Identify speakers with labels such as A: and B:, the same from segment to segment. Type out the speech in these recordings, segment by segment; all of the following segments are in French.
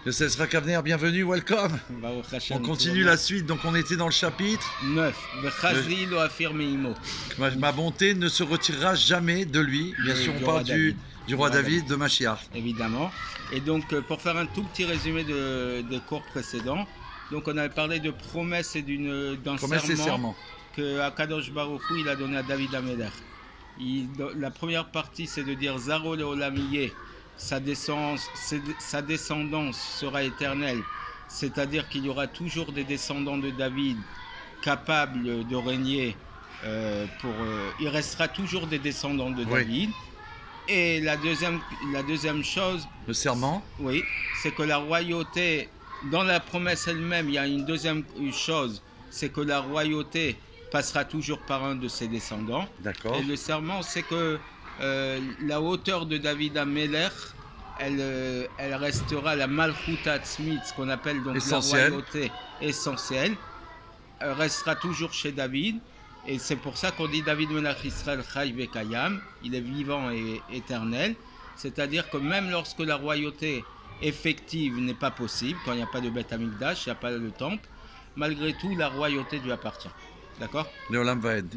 A: Yosef Rakavner, bienvenue, welcome.
B: Baruch Hashem,
A: On continue la suite, donc on était dans le chapitre
B: 9. Vechazli lo affirme imo.
A: Ma bonté ne se retirera jamais de lui. Bien sûr, on parle du roi David, de Mashiach.
B: Évidemment. Et donc, pour faire un tout petit résumé des cours précédents, donc on avait parlé de promesse et d'un serment que Akadosh Baruch Hu, il a donné à David Amelech. La première partie, c'est de dire Zaro le Olamiyeh, sa descendance sera éternelle, c'est-à-dire qu'il y aura toujours des descendants de David capables de régner. Il restera toujours des descendants de David. Et la deuxième chose,
A: le serment,
B: oui, c'est que la royauté, dans la promesse elle-même, il y a une deuxième chose, c'est que la royauté passera toujours par un de ses descendants.
A: D'accord.
B: Et le serment, c'est que la hauteur de David Amelech, elle restera la Malchut Atzmit, ce qu'on appelle donc la royauté essentielle, restera toujours chez David. Et c'est pour ça qu'on dit David Melech Israël Chai Vekayam, il est vivant et éternel. C'est-à-dire que même lorsque la royauté effective n'est pas possible, quand il n'y a pas de Beth Amikdash, il n'y a pas de temple, malgré tout, la royauté lui appartient. D'accord ?
A: Leolam Vaed.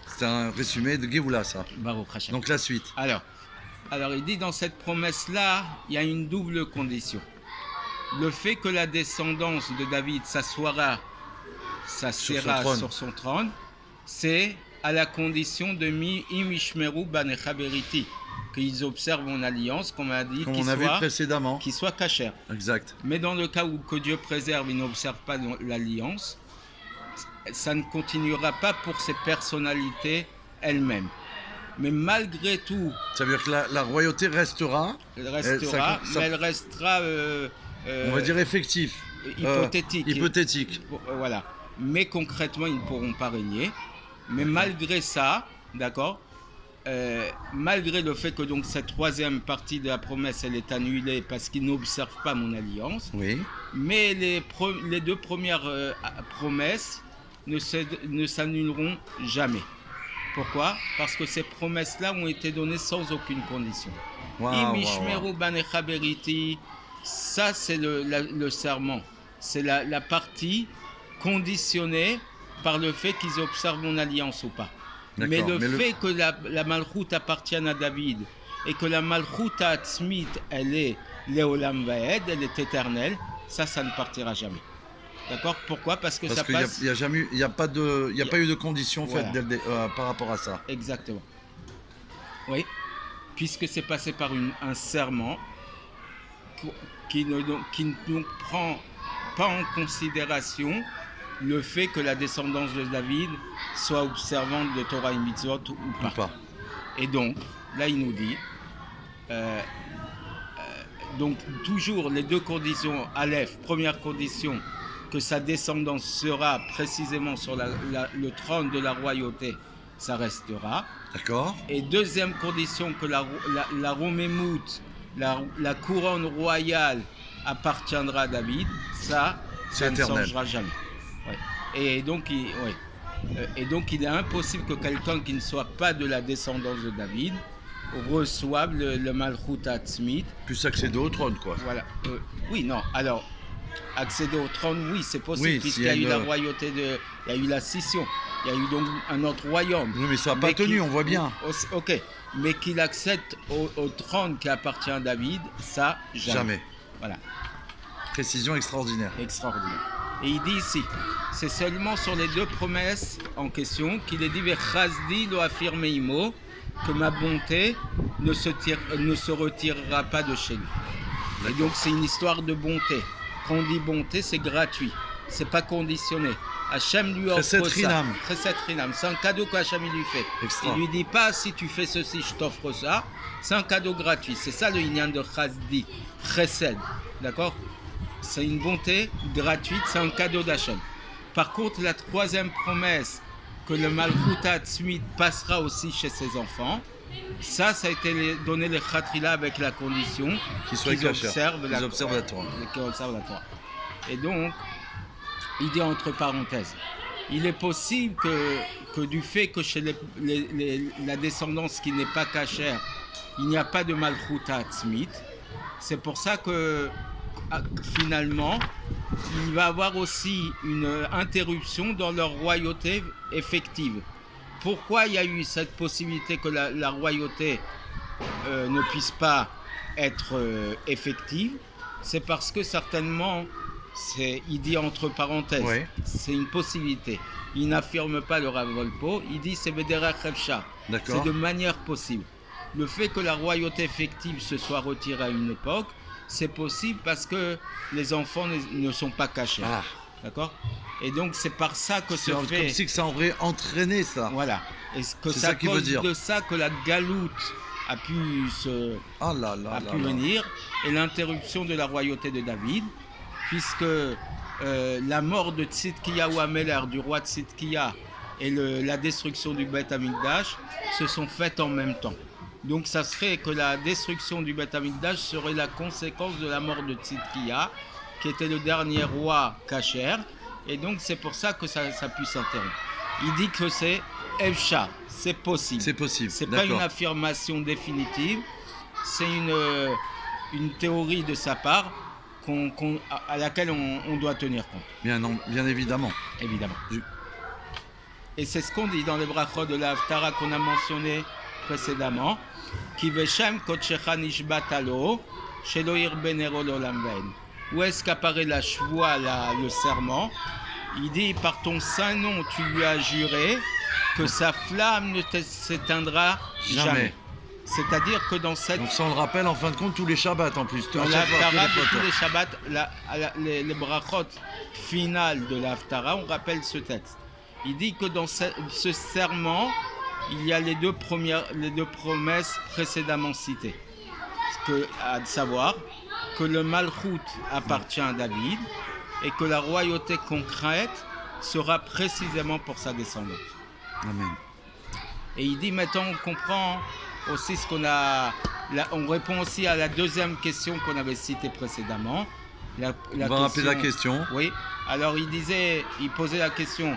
A: C'est un résumé de Géoula, ça.
B: Baruch Hashem.
A: Donc la suite.
B: Alors, il dit dans cette promesse-là, il y a une double condition. Le fait que la descendance de David s'assiera sur son trône, c'est à la condition de Imishmeru Banecha Beriti, qu'ils observent mon alliance, comme on a dit, qu'il soit kasher.
A: Exact.
B: Mais dans le cas où que Dieu préserve, il n'observe pas l'alliance, ça ne continuera pas pour ses personnalités elles-mêmes. Mais malgré tout...
A: Ça veut dire que la royauté restera.
B: Elle restera, mais elle restera...
A: on va dire effectif.
B: Hypothétique. Voilà. Mais concrètement, ils ne pourront pas régner. Mais malgré ça, d'accord, malgré le fait que donc cette troisième partie de la promesse, elle est annulée parce qu'ils n'observent pas mon alliance, mais les deux premières promesses ne s'annuleront jamais. Pourquoi ? Parce que ces promesses-là ont été données sans aucune condition. Imishmeru Banecha Beriti, ça c'est le serment. C'est la partie conditionnée par le fait qu'ils observent mon alliance ou pas. Mais le fait que la Malchut appartienne à David et que la Malchut Atzmit, elle est Leolam Vaed, elle est éternelle, ça ne partira jamais. D'accord ? Pourquoi ? Parce que ça passe...
A: Il n'y a pas eu de condition faite par rapport à ça.
B: Exactement. Oui, puisque c'est passé par un serment qui ne prend pas en considération le fait que la descendance de David soit observante de Torah et Mitzvot ou pas. Et donc, là il nous dit, donc toujours les deux conditions, Aleph, première condition, que sa descendance sera précisément sur le trône de la royauté, ça restera.
A: D'accord.
B: Et deuxième condition, que la Romémout, la couronne royale appartiendra à David, ça ne changera jamais. Ouais. Et donc, il est impossible que quelqu'un qui ne soit pas de la descendance de David reçoive le Malchut Atzmit.
A: Plus accéder au trône, quoi.
B: Voilà. Oui, non. Alors, accéder au trône, oui, c'est possible, puisqu'il y a eu la royauté il y a eu la scission. Il y a eu donc un autre royaume.
A: Oui, mais ça n'a pas tenu, on voit bien.
B: Ok. Mais qu'il accède au trône qui appartient à David, ça, jamais. Voilà.
A: Précision extraordinaire.
B: Et il dit ici, c'est seulement sur les deux promesses en question qu'il est dit Vechazdi lo affirme imo, que ma bonté ne se retirera pas de chez lui. Et donc c'est une histoire de bonté. Quand on dit bonté, c'est gratuit, c'est pas conditionné. Hachem lui offre ça. Chesed Rinam. C'est un cadeau qu'Hachem lui fait. Il lui dit pas si tu fais ceci, je t'offre ça. C'est un cadeau gratuit. C'est ça le inyan de Chazdi, Chesed. D'accord ? C'est une bonté gratuite, c'est un cadeau d'Hachem. Par contre, la troisième promesse, que le Malchut Atzmit passera aussi chez ses enfants, ça a été donné le Khatrila avec la condition qu'ils observent la Torah. Et donc, il dit entre parenthèses, il est possible que du fait que chez la descendance qui n'est pas cachère, il n'y a pas de Malchut Atzmit, c'est pour ça que finalement, il va avoir aussi une interruption dans leur royauté effective. Pourquoi il y a eu cette possibilité que la royauté ne puisse pas être effective? C'est parce que certainement, il dit entre parenthèses,
A: Ouais.
B: c'est une possibilité. Il n'affirme pas le Rav Wolpo, il dit c'est Bederach Efshar. C'est
A: D'accord.
B: de manière possible. Le fait que la royauté effective se soit retirée à une époque, c'est possible parce que les enfants ne sont pas cachés.
A: Ah,
B: D'accord? Et donc c'est par ça que
A: c'est
B: se
A: comme
B: fait.
A: si que ça aurait entraîné ça.
B: Voilà. Et que
A: C'est
B: c'est à
A: ça qu'il veut
B: cause
A: dire.
B: de ça que la galoute a pu
A: Ah là là
B: a
A: là
B: pu
A: là.
B: venir, et l'interruption de la royauté de David, puisque la mort de Tzidkiya ou Améler, du roi Tzidkiya, et la destruction du Beth Amikdash se sont faites en même temps. Donc ça serait que la destruction du Beth Amikdash serait la conséquence de la mort de Tzidkiya, qui était le dernier roi Kacher, et donc c'est pour ça que ça puisse s'interrompre. Il dit que c'est Efshar, c'est possible.
A: C'est possible.
B: C'est pas une
A: D'accord.
B: affirmation définitive, c'est une théorie de sa part à laquelle on doit tenir compte,
A: Bien évidemment.
B: évidemment. Et c'est ce qu'on dit dans les brachot de la Haftara qu'on a mentionné précédemment, qui veshem kotshecha nishbat alo, shelo irbenero l'olam ve'en. Où est-ce qu'apparaît la shvoua, le serment? Il dit, par ton saint nom, tu lui as juré que sa flamme ne s'éteindra jamais. C'est-à-dire que dans cette...
A: Donc ça on le rappelle en fin de compte tous les Shabbats en plus.
B: Dans
A: À chaque fois,
B: l'Haftara
A: tous les
B: de tous
A: potes.
B: les Shabbats, les brachot finales de l'Haftara, on rappelle ce texte. Il dit que dans ce serment, il y a les deux promesses précédemment citées. À savoir que le Malchut appartient à David et que la royauté concrète sera précisément pour sa descendance.
A: Amen.
B: Et il dit maintenant on comprend aussi ce qu'on a. On répond aussi à la deuxième question qu'on avait citée précédemment.
A: On va rappeler la question.
B: Oui. Alors il posait la question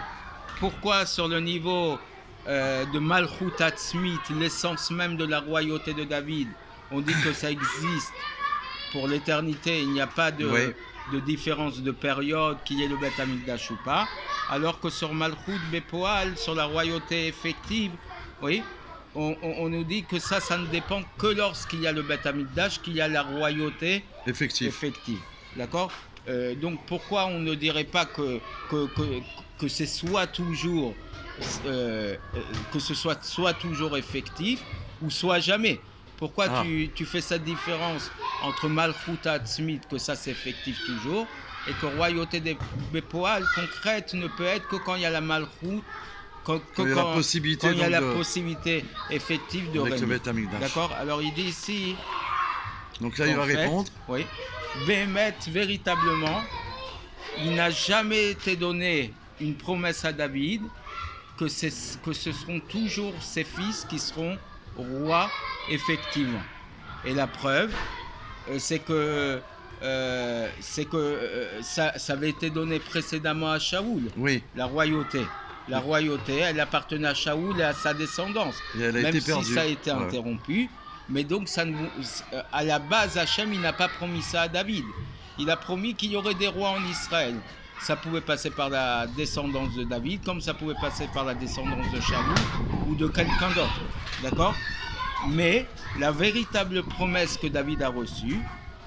B: pourquoi sur le niveau de Malchut Atzmit, l'essence même de la royauté de David, on dit que ça existe pour l'éternité, il n'y a pas de différence de période, qu'il y ait le Beth Amikdash ou pas, alors que sur Malchut Bepoal, sur la royauté effective, oui, on nous dit que ça ne dépend que lorsqu'il y a le Beth Amikdash, qu'il y a la royauté effective. D'accord? Donc pourquoi on ne dirait pas que c'est soit toujours que ce soit toujours effectif ou soit jamais? Pourquoi tu fais cette différence entre Malchut Atzmit, que ça c'est effectif toujours, et que royauté des Bepoal concrète ne peut être que quand il y a la Malchut, quand il y a la possibilité effective de régner. D'accord? Alors il dit ici.
A: Donc là il va répondre.
B: Oui. Bémet, véritablement, il n'a jamais été donné une promesse à David que ce seront toujours ses fils qui seront rois effectivement. Et la preuve, c'est que ça avait été donné précédemment à Shaoul.
A: Oui.
B: La royauté. La royauté, elle appartenait à Shaoul et à sa descendance.
A: Et elle a
B: même
A: été
B: si
A: perdue.
B: Ça a été interrompu. Mais donc, à la base, Hachem, il n'a pas promis ça à David. Il a promis qu'il y aurait des rois en Israël. Ça pouvait passer par la descendance de David, comme ça pouvait passer par la descendance de Shaoul ou de quelqu'un d'autre. D'accord? Mais la véritable promesse que David a reçue,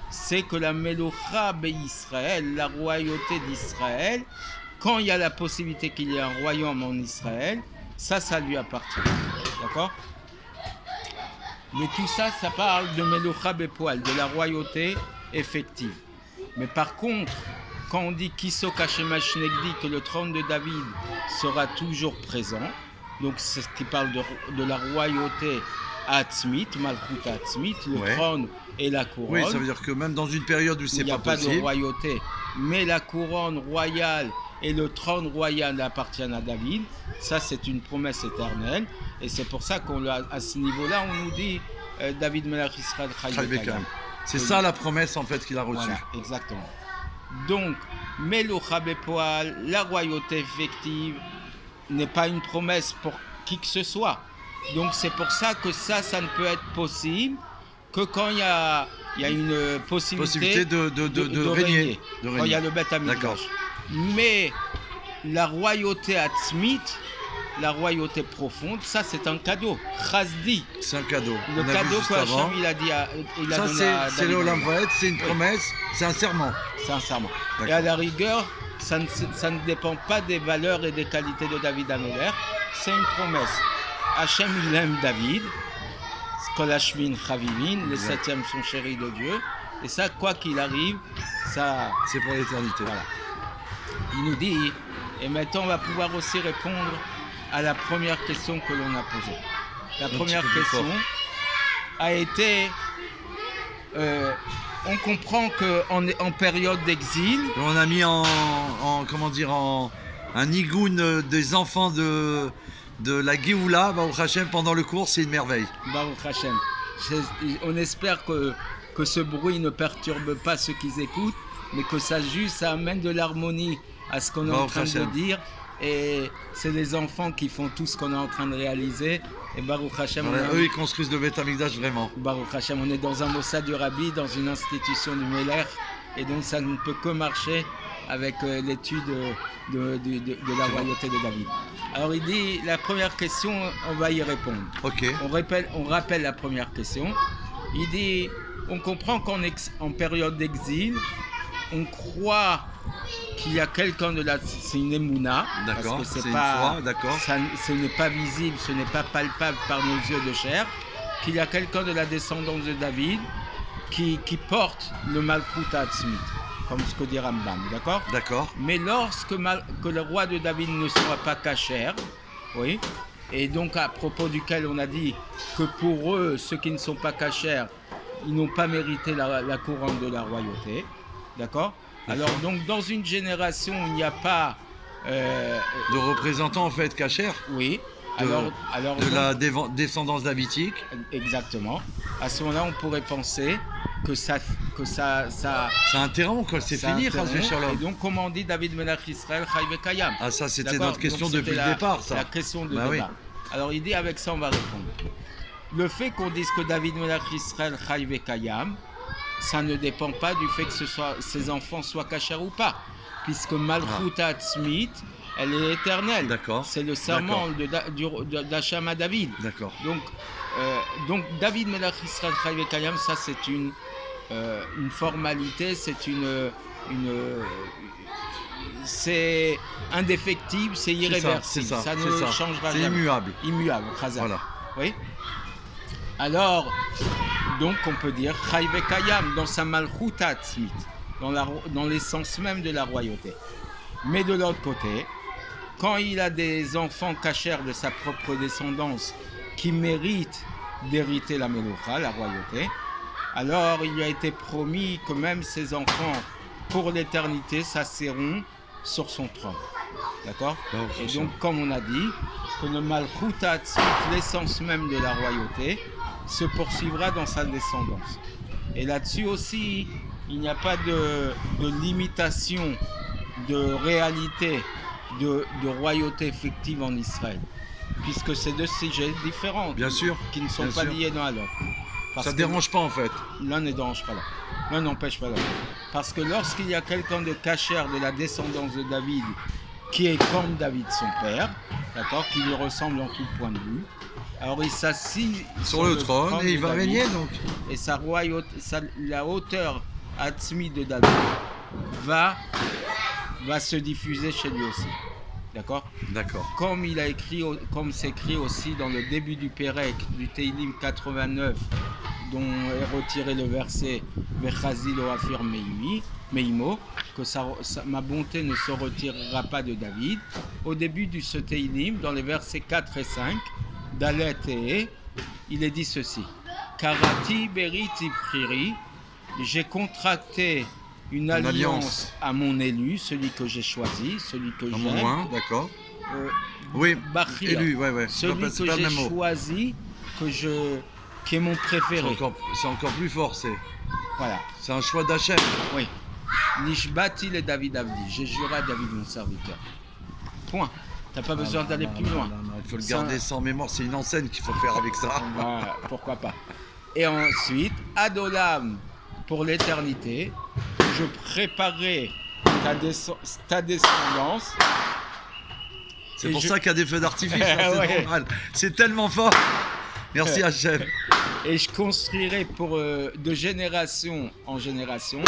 B: c'est que la Melocha Israël, la royauté d'Israël, quand il y a la possibilité qu'il y ait un royaume en Israël, ça lui appartient. D'accord? Mais tout ça, ça parle de Melocha Bepoal, de la royauté effective. Mais par contre, quand on dit Kiso Kashemash Negdi, que le trône de David sera toujours présent, donc c'est ce qui parle de la royauté Atzmit, Malchut Atzmit, le trône et la couronne.
A: Oui, ça veut dire que même dans une période où c'est pas possible.
B: Il n'y a pas de royauté, mais la couronne royale et le trône royal appartiennent à David. Ça, c'est une promesse éternelle. Et c'est pour ça qu'à ce niveau-là, on nous dit David Melach Israël Chai Bekam.
A: C'est ça la promesse en fait qu'il a reçue.
B: Voilà, exactement. Donc, Melocha Bepoal, la royauté effective, n'est pas une promesse pour qui que ce soit. Donc c'est pour ça que ça ne peut être possible que quand il y a il y a une
A: Possibilité de
B: régner.
A: De
B: Quand il y a le Beth
A: D'accord.
B: Amikdash. Mais la royauté atzmit, la royauté profonde, ça c'est un cadeau. Chazdi,
A: C'est un cadeau.
B: le
A: On a vu
B: cadeau
A: juste
B: que
A: avant.
B: Hachem il a dit il a
A: Ça,
B: donné à
A: c'est le
B: David.
A: Olam Vaed, c'est une promesse, c'est un serment.
B: Sincèrement. Et
A: D'accord.
B: à la rigueur, ça ne dépend pas des valeurs et des qualités de David Améler. C'est une promesse. Hachem, il aime David. Skolashvin Chavivin, les
A: Exact.
B: septièmes sont chéris de Dieu. Et ça, quoi qu'il arrive, ça.
A: C'est pour l'éternité.
B: Voilà. Il nous dit, et maintenant on va pouvoir aussi répondre à la première question que l'on a posée. La
A: Un
B: première
A: petit peu plus
B: question
A: fort.
B: a été, on comprend qu'en en période d'exil,
A: On a mis comment dire, un nigoun des enfants de la Géoula, Baruch Hashem, pendant le cours, c'est une merveille.
B: Baruch Hashem, on espère que ce bruit ne perturbe pas ceux qui écoutent, mais que ça amène de l'harmonie à ce qu'on est en
A: Baruch
B: train
A: Hashem.
B: de dire. Et c'est les enfants qui font tout ce qu'on est en train de réaliser. Et Baruch Hashem,
A: Voilà, eux, ils construisent le Beth Amikdash vraiment.
B: Baruch Hashem, on est dans un Mossad du Rabbi, dans une institution du Meller, et donc ça ne peut que marcher avec l'étude de la royauté de David. Alors il dit, la première question, on va y répondre.
A: Ok.
B: On rappelle la première question. Il dit, on comprend qu'en période d'exil, on croit qu'il y a quelqu'un de la... C'est une émouna.
A: D'accord,
B: Parce que
A: c'est une foi, d'accord.
B: ce n'est pas visible, ce n'est pas palpable par nos yeux de chair. Qu'il y a quelqu'un de la descendance de David qui porte le Malchut Atzmit, comme ce que dit Rambam, d'accord?
A: D'accord.
B: Mais que le roi de David ne soit pas cachère, oui, et donc à propos duquel on a dit que pour eux, ceux qui ne sont pas cachères, ils n'ont pas mérité la couronne de la royauté, d'accord? Alors donc dans une génération où il n'y a pas...
A: De représentants en fait cachère
B: oui,
A: de,
B: alors
A: de
B: donc,
A: la descendance davidique.
B: exactement. À ce moment-là, on pourrait penser que ça
A: Ça interrompt quoi, c'est
B: ça
A: fini,
B: interrompt.
A: Chas Shalom.
B: Et donc, comme on dit, David Melach Israël, Chai Vekayam.
A: Ah ça c'était
B: D'accord.
A: notre question
B: Donc,
A: depuis
B: c'était
A: le départ ça.
B: La question de
A: Bah
B: débat. Alors il dit, avec ça on va répondre. Le fait qu'on dise que David Melach Israël Chai Vekayam, ça ne dépend pas du fait que ses enfants soient cachers ou pas. Puisque Malchut Atzmit, elle est éternelle.
A: D'accord.
B: C'est le serment d'Hacham à David.
A: D'accord.
B: Donc David Melach Israël Chai Vekayam, ça c'est une formalité, c'est indéfectible, c'est irréversible, ça ne changera
A: C'est
B: jamais.
A: immuable.
B: Immuable, Chazal.
A: Voilà.
B: Oui. Alors, donc on peut dire Chai Vekayam dans sa Malchut Atzmit, dans l'essence même de la royauté. Mais de l'autre côté, quand il a des enfants cachers de sa propre descendance qui méritent d'hériter la Meloucha, la royauté, alors il lui a été promis que même ses enfants, pour l'éternité, s'asserront sur son trône. D'accord? Et donc, comme on a dit, que le Malchut Atzmit, l'essence même de la royauté, se poursuivra dans sa descendance. Et là-dessus aussi, il n'y a pas de limitation de réalité de royauté effective en Israël, puisque c'est deux sujets différents,
A: Bien sûr.
B: qui ne sont
A: Bien
B: pas
A: sûr.
B: liés l'un à l'autre. Parce
A: Ça
B: que
A: dérange pas en fait.
B: l'un ne dérange pas l'autre, l'un n'empêche pas l'autre. Parce que lorsqu'il y a quelqu'un de cachère de la descendance de David, qui est comme David son père, d'accord, qui lui ressemble en tout point de vue, alors il s'assit
A: Sur le trône et il
B: de
A: va
B: David,
A: régner donc.
B: et la hauteur atzmi de David va se diffuser chez lui aussi. D'accord?
A: D'accord.
B: Comme il a écrit, comme c'est écrit aussi dans le début du Pérec, du Teilim 89, dont est retiré le verset Vechazi lo afir meimo, que ma bonté ne se retirera pas de David. Au début de ce Teilim, dans les versets 4 et 5, Dalet et E, il est dit ceci: Karati berit ipriri, j'ai contracté une alliance à mon élu, celui que j'ai choisi, celui que
A: Dans
B: j'aime.
A: mon loin, d'accord. Oui,
B: Bachir,
A: élu, ouais.
B: celui
A: C'est
B: que
A: pas le
B: j'ai
A: même mot.
B: choisi, qui est mon préféré.
A: C'est encore plus fort,
B: Voilà,
A: c'est un choix d'Hachem.
B: oui. Nishbati le David Avdi, j'ai juré à David mon serviteur. Point. T'as pas besoin d'aller plus loin.
A: Non, il faut le
B: Ça-
A: garder sans mémoire, c'est une enseigne qu'il faut faire avec ça.
B: Voilà, pourquoi pas. Et ensuite, Adolam pour l'éternité. Je préparerai ta descendance.
A: C'est
B: Et
A: pour
B: je-
A: ça qu'il y a des feux d'artifice, hein, c'est
B: Ouais.
A: normal. C'est tellement fort. Merci Hachem.
B: Et je construirai de génération en génération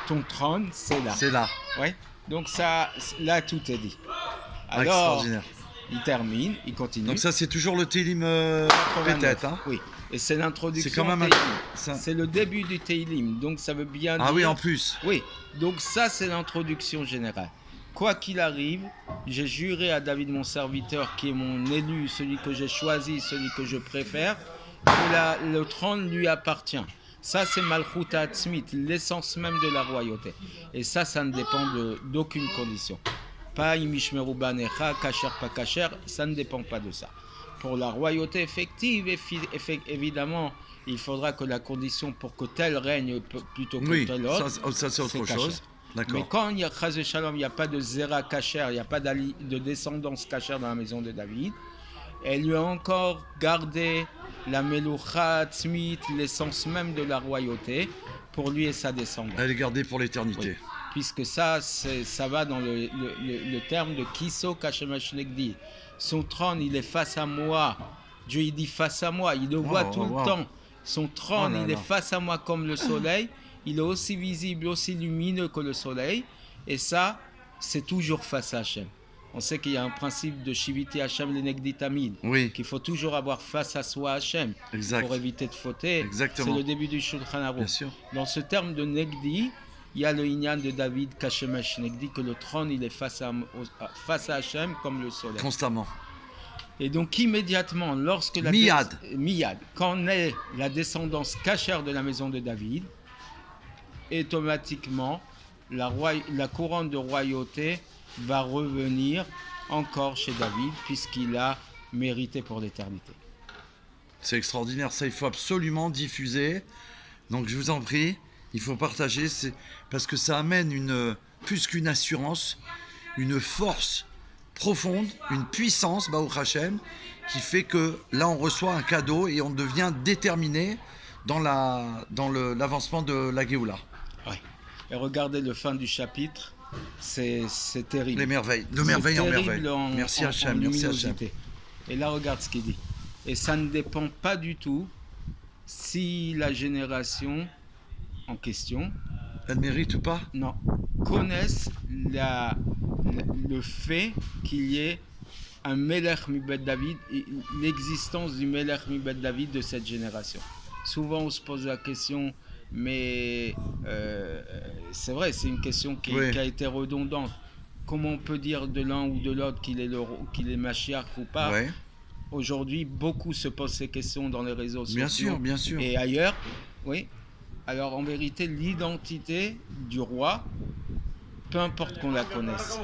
B: ton trône, c'est là.
A: C'est là.
B: Ouais. Donc ça, là tout est dit.
A: Ah,
B: Alors,
A: extraordinaire.
B: il termine, il continue.
A: Donc ça c'est toujours le Télim
B: 89.
A: peut-être. Hein.
B: Oui. Et c'est l'introduction.
A: C'est quand même
B: au
A: un-
B: Tehillim.
A: ça-
B: C'est le début du Tehillim. Donc ça veut bien
A: Ah
B: dire.
A: oui, en plus.
B: Oui. Donc ça c'est l'introduction générale. Quoi qu'il arrive, j'ai juré à David mon serviteur, qui est mon élu, celui que j'ai choisi, celui que je préfère, que le trône lui appartient. Ça, c'est Malchut Atzmit, l'essence même de la royauté. Et ça ne dépend d'aucune condition. Pas Imishmeru Banecha, Kacher, pas Kacher, ça ne dépend pas de ça. Pour la royauté effective, évidemment, il faudra que la condition pour que tel règne plutôt que
A: Oui,
B: tel autre,
A: ça c'est autre
B: c'est
A: chose.
B: mais
A: D'accord.
B: quand il y a Chaz et Shalom, il n'y a pas de Zera Kacher, il n'y a pas de descendance Kacher dans la maison de David, elle lui a encore gardé la Meloucha Atzmit, l'essence même de la royauté, pour lui et sa descendance.
A: Elle est gardée pour l'éternité.
B: Oui. Puisque ça va dans le terme de Kiso Kashemash Negdi. Son trône, il est face à moi. Dieu, il dit face à moi. Il le voit tout le temps. Son trône,
A: Oh là
B: il est
A: là.
B: face à moi comme le soleil. Il est aussi visible, aussi lumineux que le soleil. Et ça, c'est toujours face à Hachem. On sait qu'il y a un principe de Shiviti Hachem Lenegdi Tamid.
A: Oui,
B: Qu'il faut toujours avoir face à soi Hachem.
A: exact.
B: Pour éviter de fauter.
A: Exactement.
B: C'est le début du Shulchan
A: Bien
B: Aruch.
A: sûr.
B: Dans ce terme de Negdi, il y a le Inyan de David Kashemesh Negdi, que le trône il est face à Hachem comme le soleil.
A: Constamment.
B: Et donc immédiatement, lorsque
A: Miyad.
B: Miyad, quand naît la descendance cachère de la maison de David, automatiquement la couronne de royauté va revenir encore chez David, puisqu'il a mérité pour l'éternité.
A: C'est extraordinaire. Ça, il faut absolument diffuser. Donc je vous en prie, il faut partager. Parce que ça amène plus qu'une assurance, une force profonde, une puissance, Baruch Hashem, qui fait que là on reçoit un cadeau et on devient déterminé dans l'avancement de la Géoula.
B: Ouais. Et regardez le fin du chapitre, c'est terrible.
A: Les merveilles, de
B: C'est
A: merveille en
B: terrible
A: merveille. Merci Hachem, merci Hachem.
B: luminosité. Et là, regarde ce qu'il dit. Et ça ne dépend pas du tout si la génération en question,
A: Elle mérite ou pas?
B: non, connaissent le fait qu'il y ait un Melech Mibet David, et l'existence du Melech Mibet David de cette génération. Souvent, on se pose la question, mais c'est vrai, c'est une question qui a été redondante. Comment on peut dire de l'un ou de l'autre qu'il est Mashiach ou pas?
A: Ouais.
B: Aujourd'hui, beaucoup se posent ces questions dans les réseaux sociaux.
A: Bien sûr, bien sûr.
B: Et ailleurs, oui. Alors, en vérité, l'identité du roi, peu importe qu'on la connaisse,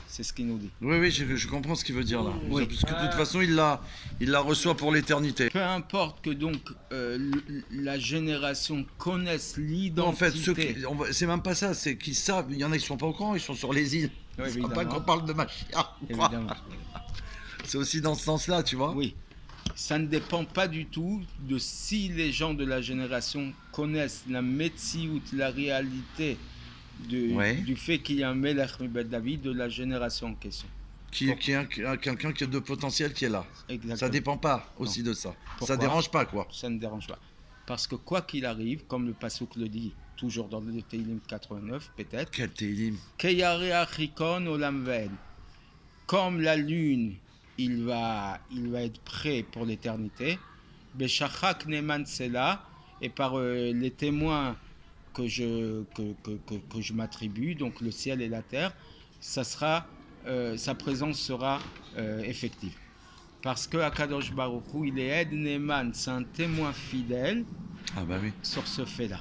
B: c'est ce qu'il nous dit.
A: Oui, oui, je comprends ce qu'il veut dire là.
B: Oui.
A: Parce que de toute façon, il la reçoit pour l'éternité.
B: Peu importe que donc la génération connaisse l'identité.
A: En fait, c'est même pas ça, c'est qu'ils savent. Il y en a qui sont pas au courant, ils sont sur les îles.
B: Oui,
A: Ils savent pas
B: évidemment.
A: qu'on parle de Mashiach ou quoi.
B: Évidemment.
A: C'est aussi dans ce sens-là, tu vois.
B: Oui. Ça ne dépend pas du tout de si les gens de la génération connaissent la metsiout, la réalité du fait qu'il y a un Melech Mibet David de la génération en question.
A: Qui est quelqu'un qui a de potentiel qui est là.
B: Exactement.
A: Ça dépend pas aussi de ça.
B: Pourquoi?
A: Ça dérange pas, quoi.
B: Ça ne dérange pas. Parce que quoi qu'il arrive, comme le Passouk le dit, toujours dans le Tehillim 89, peut-être,
A: Quel télim.
B: Keyareachikon olam ved. Comme la lune, il va être prêt pour l'éternité. Beshachak neman sela, et par les témoins que je m'attribue, donc le ciel et la terre, sa présence sera effective. Parce que Akadosh Baruch Hu, il est Ed Neman, c'est un témoin fidèle
A: Ah bah oui.
B: sur ce fait-là.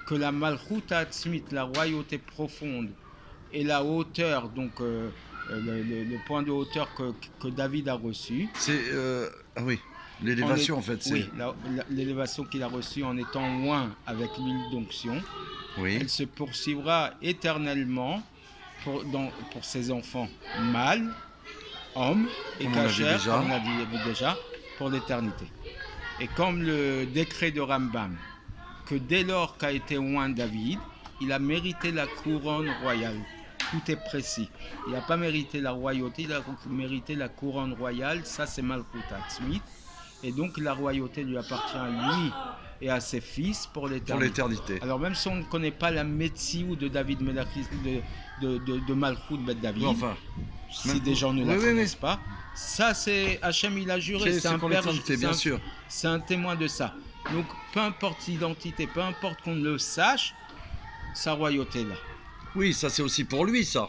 B: Que la Malchut Atzmit, la royauté profonde, et la hauteur, donc le point de hauteur que David a reçu.
A: C'est ah oui, l'élévation en fait.
B: Oui, l'élévation qu'il a reçue en étant loin avec l'huile d'onction.
A: Oui.
B: Elle se poursuivra éternellement pour ses enfants mâles, hommes et cachers, comme on a dit déjà, pour l'éternité. Et comme le décret de Rambam, que dès lors qu'a été oint David, il a mérité la couronne royale. Tout est précis. Il n'a pas mérité la royauté, il a mérité la couronne royale. Ça, c'est Malchut Atzmit. Et donc, la royauté lui appartient à lui et à ses fils pour l'éternité. Alors, même si on ne connaît pas la Metziou de David Melech, de Malchut Bet David,
A: enfin,
B: si des gens ne la connaissent pas, ça, c'est Hachem, il a juré.
A: C'est pour l'éternité, bien sûr.
B: C'est un témoin de ça. Donc, peu importe l'identité, peu importe qu'on le sache, sa royauté est là.
A: Oui, ça c'est aussi pour lui, ça.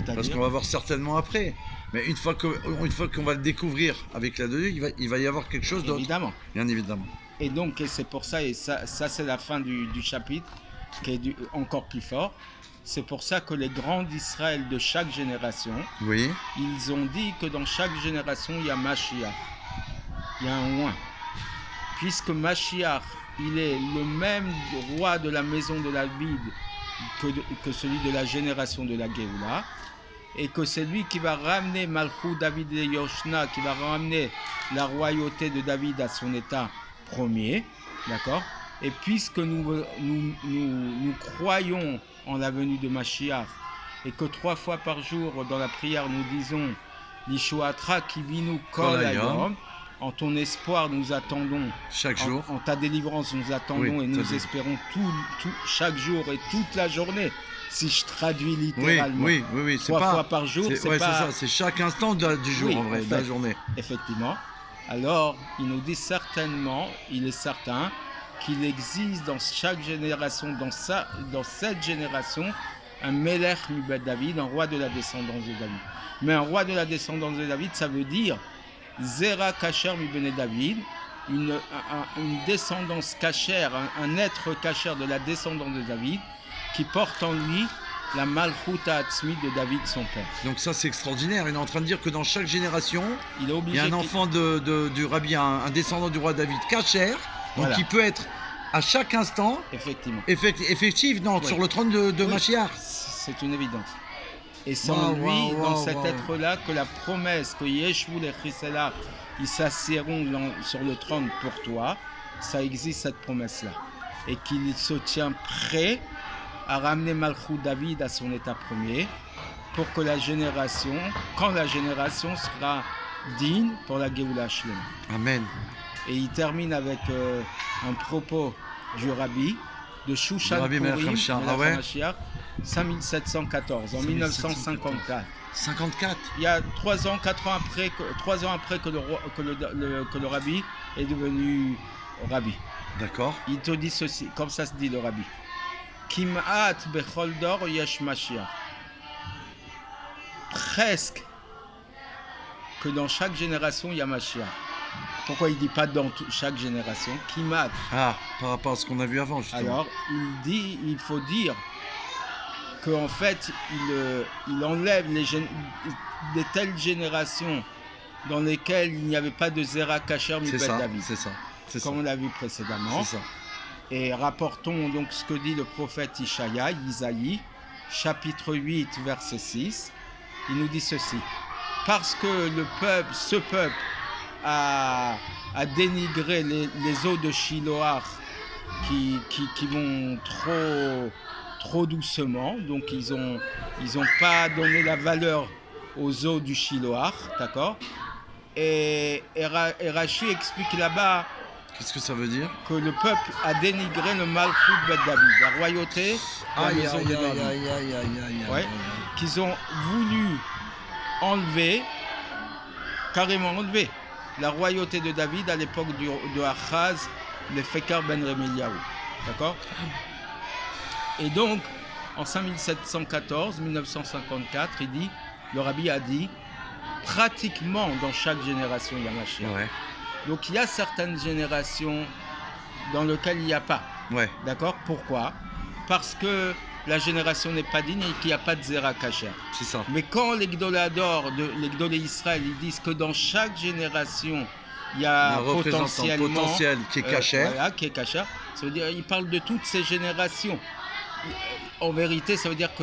A: Parce qu'on va voir certainement après. Mais une fois qu'on va le découvrir avec la Dieu, il va y avoir quelque chose d'autre.
B: Évidemment.
A: Bien évidemment.
B: Et donc, et c'est pour ça, et ça c'est la fin du chapitre, qui est encore plus fort. C'est pour ça que les grands d'Israël de chaque génération,
A: oui,
B: ils ont dit que dans chaque génération, il y a Mashiach. Il y a un oint. Puisque Mashiach, il est le même roi de la maison de David que celui de la génération de la Géoula, et que c'est lui qui va ramener Malchut David et Yoshna, qui va ramener la royauté de David à son état premier, d'accord. Et puisque nous croyons en la venue de Mashiach, et que 3 fois par jour dans la prière nous disons Lishuatra Kivinu Kol Hayom, en ton espoir nous attendons,
A: chaque jour,
B: en ta délivrance nous attendons, et nous espérons chaque jour et toute la journée. Si je traduis littéralement,
A: oui,
B: 3 fois par jour, c'est
A: ça, c'est chaque instant du jour, en vrai, de la journée.
B: Effectivement. Alors, il nous dit certainement, il est certain qu'il existe dans chaque génération, dans cette génération, un Melech Mibet David, un roi de la descendance de David. Mais un roi de la descendance de David, ça veut dire Zera Kacher Mibene David, une descendance cachère, un être cachère de la descendance de David, qui porte en lui la Malchut Atzmit de David, son père.
A: Donc ça, c'est extraordinaire. Il est en train de dire que dans chaque génération, il y a un enfant du rabbi, un descendant du roi David, cachère, donc qui peut être à chaque instant effectif sur le trône de Mashiach.
B: C'est une évidence. Et sans lui, dans cet être-là, que la promesse que Yeshua et Chisela, ils s'assiéront sur le trône pour toi, ça existe, cette promesse-là. Et qu'il se tient prêt à ramener Malchut David à son état premier, pour que quand la génération sera digne pour la Géoula Shlema.
A: Amen.
B: Et il termine avec un propos du Rabbi, de Shushan Purim, 5714, en 1954.
A: 54.
B: Il y a 3 ans, 4 ans après, 3 ans après que le Rabbi est devenu Rabbi.
A: D'accord.
B: Il te dit ceci, comme ça se dit le Rabbi. Kim'at bechol dor yesh Mashiach. Presque que dans chaque génération il y a Mashiach. Pourquoi il ne dit pas dans chaque génération? Kim'at.
A: Ah, par rapport à ce qu'on a vu avant, justement.
B: Alors, il faut dire qu'en fait, il enlève de telles générations dans lesquelles il n'y avait pas de Zera Kacher Mibet David.
A: C'est ça.
B: Comme on l'a vu précédemment.
A: C'est ça.
B: Et rapportons donc ce que dit le prophète Isaïe, chapitre 8, verset 6. Il nous dit ceci. Parce que ce peuple a dénigré les eaux de Shiloach qui vont trop doucement. Donc ils ont pas donné la valeur aux eaux du Shiloach, d'accord. Et Rashi explique là-bas.
A: Qu'est-ce que ça veut dire?
B: Que le peuple a dénigré le Malchut Bet David, la royauté de la maison de David. Qu'ils ont voulu enlever, carrément enlever, la royauté de David à l'époque de Achaz, le Fekar Ben Remiliaou. D'accord? Et donc, en 5714, 1954, le Rabbi a dit, pratiquement dans chaque génération, il y a Mashiach.
A: Ouais.
B: Donc il y a certaines générations dans lesquelles il n'y a pas.
A: Ouais.
B: D'accord? Pourquoi? Parce que la génération n'est pas digne et qu'il n'y a pas de Zera Kacher.
A: C'est ça.
B: Mais quand les Gdolador, les Gdolé Israël, ils disent que dans chaque génération, il y a un
A: potentiel qui est caché.
B: Qui est caché. Ça veut dire qu'ils parlent de toutes ces générations. En vérité, ça veut dire que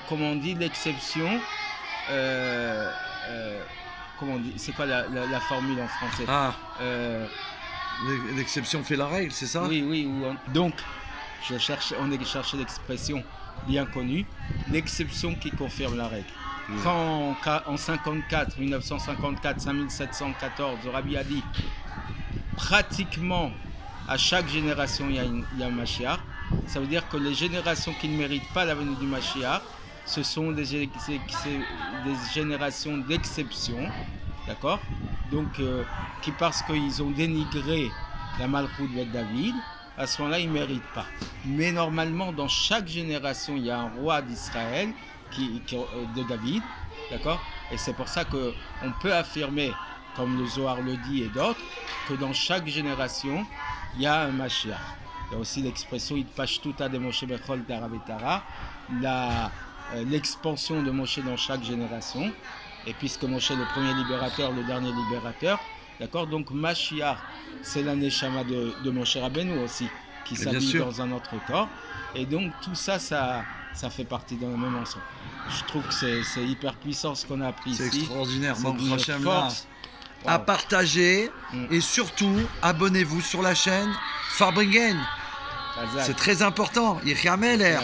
B: comment on dit, l'exception... comment on dit, c'est quoi la formule en français?
A: L'exception fait la règle, c'est ça?
B: Oui, oui. Donc, on a cherché l'expression bien connue, l'exception qui confirme la règle.
A: Oui.
B: Quand en 1954, 5714, Rabbi a dit pratiquement à chaque génération il y a un Mashiach, ça veut dire que les générations qui ne méritent pas la venue du Mashiach, ce sont des générations d'exception, d'accord? Donc, qui parce qu'ils ont dénigré la Malchout de David, à ce moment-là, ils ne méritent pas. Mais normalement, dans chaque génération, il y a un roi d'Israël de David, d'accord? Et c'est pour ça qu'on peut affirmer, comme le Zohar le dit et d'autres, que dans chaque génération, il y a un Mashiach. Il y a aussi l'expression « Itpashtuta de Moshe Bechol Tara Betara », l'expansion de Moshe dans chaque génération. Et puisque Moshe est le premier libérateur, le dernier libérateur, d'accord? Donc Mashiach, c'est la Neshama de Moshe Rabbeinu aussi, qui s'habille dans un autre corps. Et donc tout ça, ça fait partie d'un même ensemble. Je trouve que c'est hyper puissant ce qu'on a appris ici.
A: C'est extraordinaire.
B: C'est d'une force.
A: À partager et surtout, abonnez-vous sur la chaîne Farbringen. C'est très important. Yichya Melech.